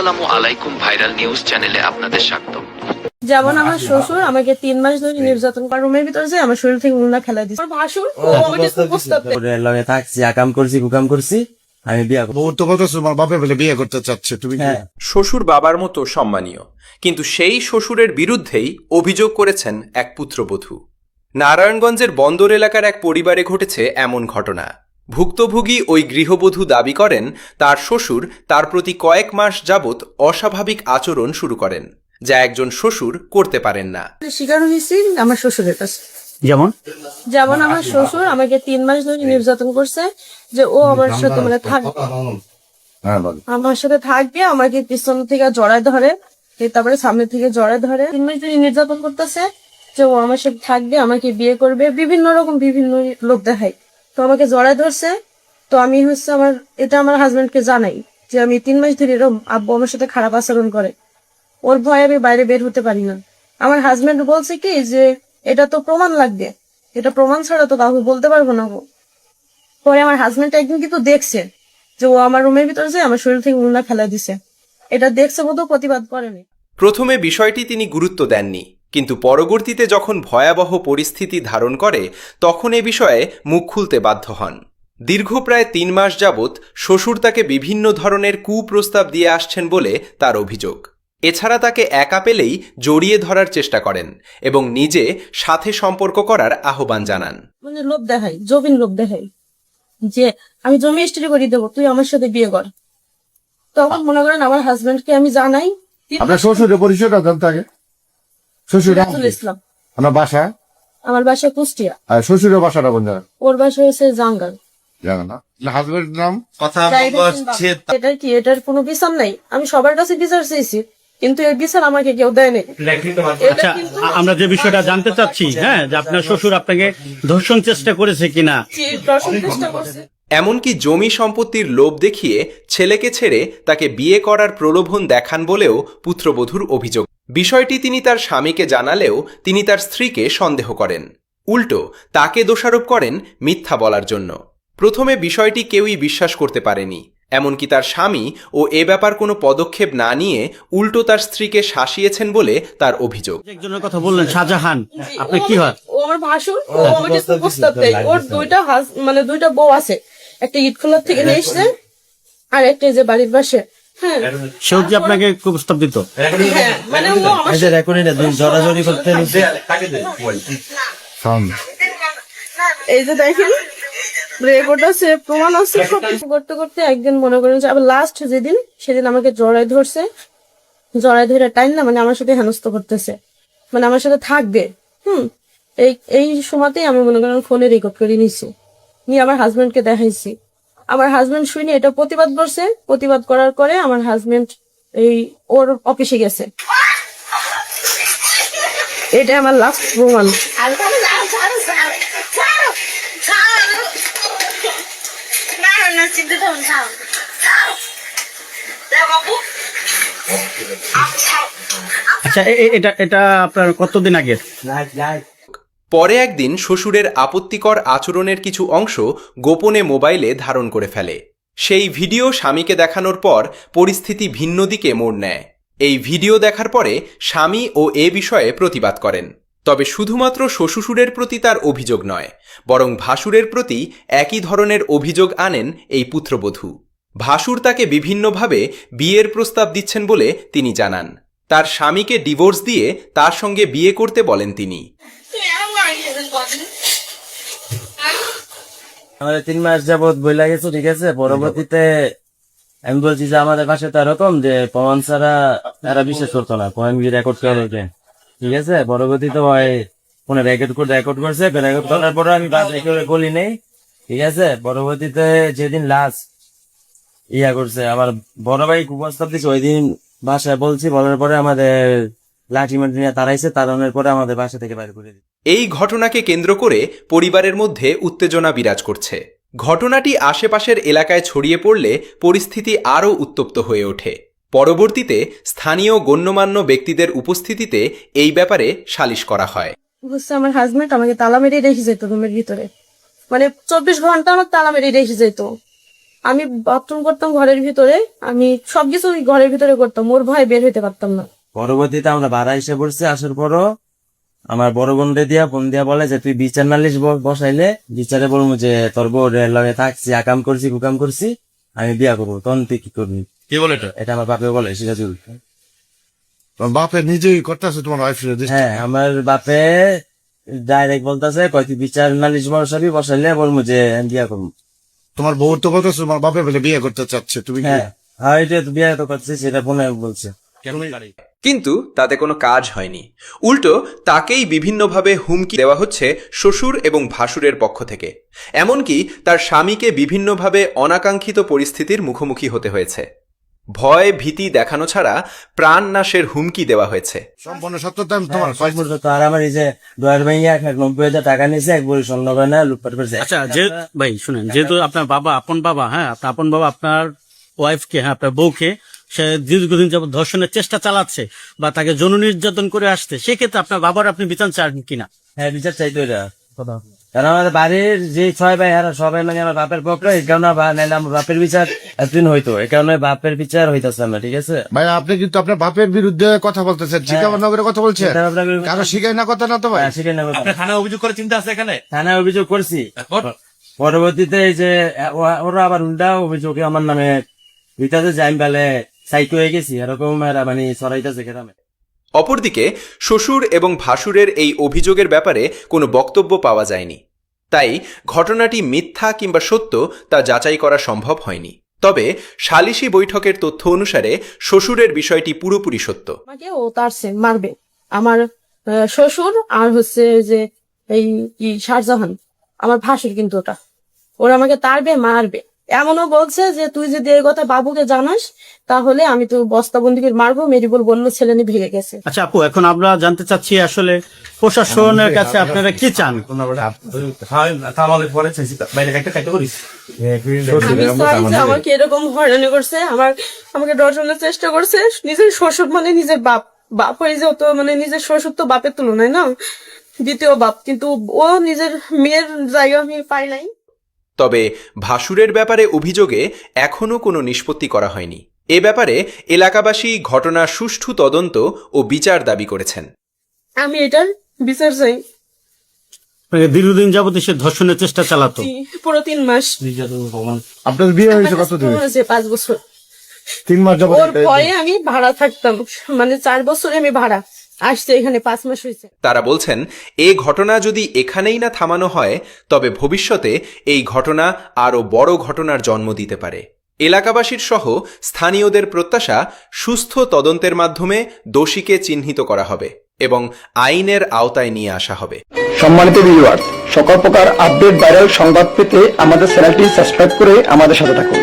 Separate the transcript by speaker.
Speaker 1: আসসালামু আলাইকুম, viral news চ্যানেলে আপনাদের স্বাগতম।
Speaker 2: যেমন আমার শ্বশুর আমাকে 3 মাস ধরে নির্যাতন করে, রুমের ভিতরে যে আমার শরীর থেকে উন্না ফেলা দিচ্ছে। আমার ভাসুর ও আমাকে প্রস্তাব দেয়।
Speaker 3: লগে থাকছি, আকাম করছি, কুকাম করছি, আমি বিয়া করব।
Speaker 4: বউ তো বলতো তোমার বাপে বলে বিয়ে করতে চাচ্ছে, তুমি কি?
Speaker 3: হ্যাঁ।
Speaker 5: শ্বশুর বাবার মতো সম্মানীয়, কিন্তু সেই শ্বশুরের বিরুদ্ধেই অভিযোগ করেছেন এক পুত্রবধূ। নারায়ণগঞ্জের বন্দর এলাকার এক পরিবারে ঘটেছে এমন ঘটনা। ভুক্তভোগী ওই গৃহবধূ দাবি করেন তার শ্বশুর তার প্রতি কয়েক মাস যাবৎ অস্বাভাবিক আচরণ শুরু করেন, যা একজন শ্বশুর করতে পারেন না।
Speaker 2: শিকার হয়েছি আমার শ্বশুরের কাছে।
Speaker 3: যেমন
Speaker 2: আমার শ্বশুর আমাকে 3 মাস ধরে নির্যাতন করছে যে ও আমার সাথে মানে থাকবে,
Speaker 4: হ্যাঁ বল।
Speaker 2: আমার সাথে থাকবে, আমাকে পিছন থেকে জড়ায় ধরে, তারপরে সামনে থেকে জড়ায় ধরে 3 মাস ধরে নির্যাতন করতেছে যে ও আমার সাথে থাকবে, আমাকে বিয়ে করবে, বিভিন্ন রকম বিভিন্ন লোক দেখায়। তো আমাকে জড়ায় ধরছে। তো আমি এটা আমার হাজবেন্ডকে জানাই যে আমি 3 মাস ধরে এরকম আব্বু আমার সাথে খারাপ আচরণ করে। ওর ভয়ে আমি বাইরে বের হতে পারি না। আমার হাজবেন্ড বলছে কি যে এটা তো প্রমাণ লাগবে, এটা প্রমাণ ছাড়া তো কাউকে বলতে পারবো না গো। পরে আমার হাজবেন্ড একদিন কিন্তু দেখছে যে ও আমার রুমের ভিতরে যে আমার শরীর থেকে উন্না ফেলা দিছে। এটা দেখছে, বোধ প্রতিবাদ করেনি।
Speaker 5: প্রথমে বিষয়টি তিনি গুরুত্ব দেননি, কিন্তু পরবর্তীতে যখন ভয়াবহ পরিস্থিতি ধারণ করে তখন এ বিষয়ে মুখ খুলতে বাধ্য হন। দীর্ঘ প্রায় 3 মাস যাবৎ শ্বশুর তাকে বিভিন্ন ধরনের কুপ্রস্তাব দিয়ে আসছেন বলে তার অভিযোগ। এছাড়া তাকে একা পেলেই জড়িয়ে ধরার চেষ্টা করেন এবং নিজে সাথে সম্পর্ক করার আহ্বান জানান।
Speaker 2: মানে লোভ দেখাই, জবিন লোভ দেখাই যে আমি জমি স্ত্রী করে দেবো, তুই আমার সাথে বিয়ে কর। তখন মনে করেন আমার হাজবেন্ডকে আমি জানাই।
Speaker 4: আপনার শ্বশুরের পরিচয়টা জানতে আগে। শ্বশুর
Speaker 2: রাজুল ইসলাম।
Speaker 4: আমার বাসা?
Speaker 2: আমার বাসা কুষ্টিয়া।
Speaker 4: আর শ্বশুরের বাসাটা কোন জায়গায়?
Speaker 2: ওর বাসা হয়েছে জাঙ্গাল।
Speaker 4: জানো না? হাজবেন্ড নাম?
Speaker 2: এটার কোনো বিচার নাই। আমি সবার কাছে বিচার চেয়েছি, কিন্তু এর বিচার আমাকে কেউ দেয় নাই।
Speaker 6: আচ্ছা, আমরা যে বিষয়টা জানতে চাচ্ছি, হ্যাঁ, যে আপনার শ্বশুর আপনাকে ধর্ষণ চেষ্টা করেছে কিনা।
Speaker 5: এমনকি জমি সম্পত্তির লোভ দেখিয়ে ছেলেকে ছেড়ে তাকে বিয়ে করার প্রলোভন দেখান বলেও পুত্রবধূর অভিযোগ। বিষয়টি তিনি তার স্বামীকে জানালেও তিনি তার স্ত্রীকে সন্দেহ করেন। উল্টো তাকে দোষারোপ করেন মিথ্যা বলার জন্য। প্রথমে বিষয়টি কেউই বিশ্বাস করতে পারেনি, এমনকি তার স্বামী ও এ ব্যাপার কোনো পদক্ষেপ না নিয়ে উল্টো তার স্ত্রীকে শাসিয়েছেন বলে তার অভিযোগ।
Speaker 6: একজনের কথা বললেন শাহজাহান, আপনি কি হয়?
Speaker 2: ও আমার ভাসুর, ও আমাকে প্রস্তাব দেয়। ওর দুইটা বউ আছে, একটা ইটখোলার থেকে নিয়ে এসছে আর একটা যে বাড়ির পাশে। হ্যাঁ,
Speaker 6: সেও কি আপনাকে প্রস্তাব দিত?
Speaker 2: হ্যাঁ, মানে ও আমার
Speaker 3: এই যে রেকর্ডিং এ দুই জড়াজড়ি করতে নিছে।
Speaker 2: এই যে দেখেন রেকর্ড আছে, প্রমাণ আছে। করতে করতে একদিন মনে করেন যে আবার লাস্ট যেদিন, সেদিন আমাকে জড়াই ধরছে। জড়াই ধরে টাইম না, মানে আমার সাথে হেনস্থ করতেছে, মানে আমার সাথে থাকবে। এই সময়তেই আমি মনে করেন ফোনে রেকর্ড করে নিছি, নিয়ে আমার হাজবেন্ডকে দেখাইছি। আমার হাজবেন্ড শুনে এটা প্রতিবাদ করছে। প্রতিবাদ করার পরে আমার হাজবেন্ড ওর অফিসে গেছে। এটা আমার লাস্ট প্রমাণ।
Speaker 6: আচ্ছা, এটা আপনার কতদিন আগে?
Speaker 5: পরে একদিন শ্বশুরের আপত্তিকর আচরণের কিছু অংশ গোপনে মোবাইলে ধারণ করে ফেলে। সেই ভিডিও স্বামীকে দেখানোর পর পরিস্থিতি ভিন্ন দিকে মোড় নেয়। এই ভিডিও দেখার পরে স্বামী ও এ বিষয়ে প্রতিবাদ করেন। তবে শুধুমাত্র শ্বশুরের প্রতি তার অভিযোগ নয়, বরং ভাসুরের প্রতি একই ধরনের অভিযোগ আনেন এই পুত্রবধূ। ভাসুর তাকে বিভিন্নভাবে বিয়ের প্রস্তাব দিচ্ছেন বলে তিনি জানান। তার স্বামীকে ডিভোর্স দিয়ে তার সঙ্গে বিয়ে করতে বলেন তিনি।
Speaker 3: আমাদের 3 মাস যাবত বইলা গেছে, ঠিক আছে। পরবর্তীতে আমি বলছি যে আমাদের বাসায় তো এরকম যে প্রমাণ ছাড়া এরা বিশ্বাস করতো না, পয়েন্ট রেকর্ড করে, ঠিক আছে। পরবর্তীতে ফোনে রেকর্ড করছে, রেকর্ড করার পরে আমি বলি নেই, ঠিক আছে। পরবর্তীতে যেদিন লাস্ট করছে আমার বড় ভাই কুপ্রস্তাব দিচ্ছে, ওই দিন বাসায় বলছি, বলার পরে আমাদের লাঠি মাটি নিয়ে তাড়াইছে, তাড়ানোর পরে আমাদের বাসা থেকে বাইরে করে দিচ্ছে।
Speaker 5: এই ঘটনাকে কেন্দ্র করে পরিবারের মধ্যে উত্তেজনা বিরাজ করছে। ঘটনাটি আশেপাশের এলাকায় ছড়িয়ে পড়লে পরিস্থিতি আরও উত্তপ্ত হয়ে ওঠে। পরবর্তীতে স্থানীয় গণ্যমান্য ব্যক্তিদের উপস্থিতিতে এই ব্যাপারে সালিশ করা হয়।
Speaker 2: আমার হাজবেন্ড আমাকে তালা মেরে রেখে যেত রুমের ভিতরে, মানে 24 ঘন্টা আমার তালা মেরে রেখে যেত। আমি বাথরুম করতাম ঘরের ভিতরে, আমি সবকিছু ঘরের ভিতরে করতাম, ওর ভয় বের হইতে পারতাম না।
Speaker 3: পরবর্তীতে আমরা ভাড়া এসে পড়ছি, আসার পরও আমার বড় বোনরে দিয়া ফোন দিয়া বলে যে তুই বিচার নালিশ বসাইলে বিচারে বলবো যে তোর বউর লগে থাকছি, আকাম করছি, কুকাম করছি, আমি বিয়া করবো, তখন তুই কি করবি?
Speaker 7: কে বলে এটা?
Speaker 3: এটা আমার বাপে বলে, সিরাজুল।
Speaker 4: তোমার বাপে নিজেই করতেছে তোমার ওয়াইফ?
Speaker 3: হ্যাঁ, আমার বাপে ডাইরেক্ট বলতেছে কয় তুই বিচার নালিশ বসাইলে বলবো যে আমি বিয়া করবো।
Speaker 4: তোমার বউ তো বলতেছে তোমার বাপে বলে বিয়ে করতে চাচ্ছে, তুমি কি?
Speaker 3: হ্যাঁ হ্যাঁ, এটা তো বিয়ে তো করছি, সেটা ফোনে বলছে।
Speaker 7: কেন বাড়ি?
Speaker 5: কিন্তু তাতে কোনো কাজ হয়নি। উল্টো তাকেই বিভিন্নভাবে হুমকি দেওয়া হচ্ছে শ্বশুর এবং ভাসুরের পক্ষ থেকে। এমনকি তার স্বামীকে বিভিন্নভাবে অনাকাঙ্ক্ষিত পরিস্থিতির মুখোমুখি হতে হয়েছে। ভয় ভীতি দেখানো ছাড়া প্রাণ নাশের হুমকি দেওয়া হয়েছে।
Speaker 4: সম্পূর্ণ সত্যতা তোমার
Speaker 3: আর আমার এই যে ডয়ার ভাইয়া 90,000 টাকা নিয়েছে, এক বড়ি স্বর্ণ গয়না লুটপাট করেছে।
Speaker 6: আচ্ছা, যে ভাই শুনেন, যেহেতু আপনার বাবা আপন বাবা, হ্যাঁ আপনার আপন বাবা আপনার ওয়াইফকে, হ্যাঁ আপনার বউকে সে দীর্ঘদিন যাবত ধর্ষণের চেষ্টা চালাচ্ছে বা তাকে যৌন নির্যাতন করে আসছে, সেক্ষেত্রে আপনার বাবার আপনি বিচার চান কিনা?
Speaker 3: হ্যাঁ, বিচার চাইতো এটা কথা। কারণ আমাদের বাড়ির যে 6 ভাই হারা সবাই মানে আমার বাপের পক্ষে, এই কারণে নাইলে আমার বাপের বিচার এতদিন হইতো, এই কারণে বাপের বিচার হইতেছে না। ঠিক আছে
Speaker 4: ভাই, আপনি কিন্তু আপনার বাপের বিরুদ্ধে কথা বলতেছেন, শিখাবার নগরে কথা বলছেন, কারো শিখাই না কথা না তো ভাই?
Speaker 3: শিখে নেবো।
Speaker 7: আপনি থানায় অভিযোগ করে চিন্তা আছে এখানে?
Speaker 3: থানায় অভিযোগ করছি,
Speaker 7: এখন?
Speaker 3: পরবর্তীতে এই যে ওরা আবার উল্টা অভিযোগে আমার নামে দিতেছে যে আমি বেলে সাইকো হয়ে গেছি, এরকম মানে সরাইতেছে গ্রামে।
Speaker 5: অপরদিকে শ্বশুর এবং ভাসুরের এই অভিযোগের ব্যাপারে কোনো বক্তব্য পাওয়া যায়নি। তাই ঘটনাটি মিথ্যা কিংবা সত্য তা যাচাই করা সম্ভব হয়নি। তবে সালিশি বৈঠকের তথ্য অনুসারে শ্বশুরের বিষয়টি পুরোপুরি সত্য।
Speaker 2: আমাকে ও তারছে মারবে, আমার শ্বশুর আর হচ্ছে যে এই কি শাহজাহান আমার ভাসুর, কিন্তু ওরা আমাকে তারবে মারবে। এমনও বলছে যে তুই যদি এই কথা বাবুকে জানাস তাহলে আমি তো বস্তাবন্দি করে মারবো। মেডিবল বললো ছেলে নিয়ে ভেঙে গেছে।
Speaker 6: আচ্ছা আপু, এখন আমরা জানতে চাচ্ছি আসলে প্রশাসনের কাছে আপনারা কি চান?
Speaker 2: আমি চাই যে আমাকে এরকম হয়রানি করছে, আমাকে ধর্ষণের চেষ্টা করছে। নিজের শ্বশুর মানে নিজের বাপ হয়ে যে তো মানে নিজের শ্বশুর তো বাপের তুলনায় না, দ্বিতীয় বাপ, কিন্তু ও নিজের মেয়ের জায়গা আমি পাই নাই।
Speaker 5: তবে ভাসুরের ব্যাপারে অভিযোগে এখনও কোনো নিষ্পত্তি করা হয়নি। এ ব্যাপারে এলাকাবাসী ঘটনা সুষ্ঠু তদন্ত ও বিচার দাবি করেছেন।
Speaker 2: আমি এটার বিচার চাই।
Speaker 6: দীর্ঘদিন যাবত সে ধর্ষণের চেষ্টা চালাতো,
Speaker 2: পুরো 3 মাস।
Speaker 4: আপনার বিয়ে হয়েছে কতদিন?
Speaker 2: 5 বছর।
Speaker 4: 3 মাস যাবত
Speaker 2: ওর ভয়ে আমি ভাড়া থাকতাম, মানে 4 বছরে আমি ভাড়া আসছে, এখানে 5 মাস হয়েছে।
Speaker 5: তারা বলছেন এ ঘটনা যদি এখানেই না থামানো হয় তবে ভবিষ্যতে এই ঘটনা আরও বড় ঘটনার জন্ম দিতে পারে। এলাকাবাসীর সহ স্থানীয়দের প্রত্যাশা সুস্থ তদন্তের মাধ্যমে দোষীকে চিহ্নিত করা হবে এবং আইনের আওতায় নিয়ে আসা হবে।
Speaker 8: সম্মানিত ভিউয়ার্স, সকল প্রকার আপডেট ভাইরাল সংবাদ পেতে আমাদের চ্যানেলটি সাবস্ক্রাইব করে আমাদের সাথে থাকুন।